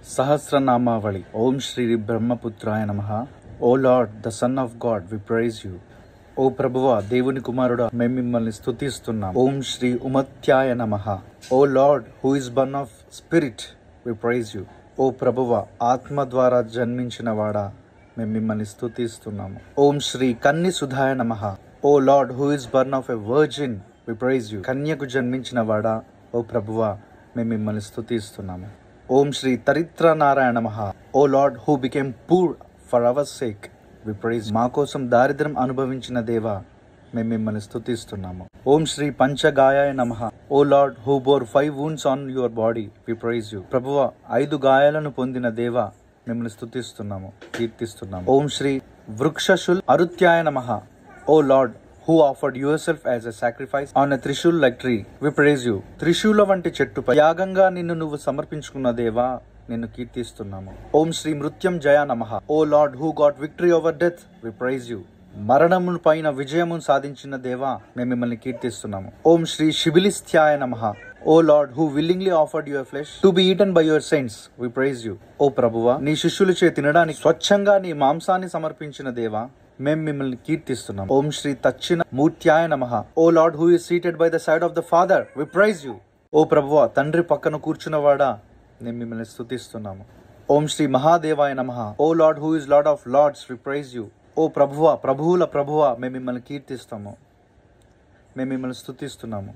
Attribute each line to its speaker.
Speaker 1: Sahasranamavali. Om Shri Brahmaputraya Namaha. O Lord, the Son of God, we praise you. O Prabhuva, Devuni Kumaruda, మేము మిమ్మల్ని స్తుతిస్తున్నాం. Om Shri Umatyaya Namaha. O Lord, who is born of Spirit, we praise you. O Prabhuva, ఆత్మ ద్వారా జన్మించిన వాడా, మేము మిమ్మల్ని స్తుతిస్తున్నాము. Om Shri Kanni Sudhaya Namaha. O Lord, who is born of a virgin, we praise you. కన్యకు జన్మించిన వాడా, ఓ ప్రభువా, మేము మిమ్మల్ని స్తుతిస్తున్నాము. Om Shri Taritra Narayana Namaha. O Lord, who became poor for our sake, we praise you. మా కోసం దారిద్ర్యం అనుభవించిన దేవా, మేము మిమ్మల్ని స్తుతిస్తున్నాము. Om Shri Panchagayaya Namaha. O Lord, who bore 5 wounds on your body, we praise you. ప్రభువా, 5 గాయాలను పొందిన దేవా, మిమ్మల్ని స్తుతిస్తున్నాము, కీర్తిస్తున్నాము. Om Shri Vrukshashul Arutyaya Namaha. O Lord, who offered yourself as a sacrifice on a Trishul like tree, we praise you. త్రిశూల వంటి చెట్టుపై యాగంగా నిన్ను నువ్వు సమర్పించుకున్న దేవా, నిన్ను కీర్తిస్తున్నాము. ఓం శ్రీ మృత్యం జయ నమః. O Lord who got victory over death, we praise you. మరణము పైన విజయమును సాధించిన దేవా, మేము మిమ్మల్ని కీర్తిస్తున్నాము. ఓం శ్రీ శిబిలిస్థ్యాయ నమః. O Lord who willingly offered your flesh to be eaten by your saints, we praise you. ఓ ప్రభువా, నీ శిష్యులచే తినడానికి స్వచ్ఛంగా నీ మాంసాన్ని సమర్పించిన దేవా, మేము మిమ్మల్ని కీర్తిస్తున్నాం. ఓం శ్రీ తచ్చిన మూర్త్యాయ నమః. O Lord who is seated by the side of the Father, we praise you. ఓ ప్రభువా, తండ్రి పక్కన కూర్చున్నవాడా, మేము మిమ్మల్ని స్తుతిస్తున్నాము. ఓం శ్రీ మహాదేవాయ నమః. O Lord who is Lord of lords, we praise you. ఓ ప్రభువా, ప్రభువుల ప్రభువా, మేము మిమ్మల్ని కీర్తిస్తాము, మేము మిమ్మల్ని స్తుతిస్తున్నాము.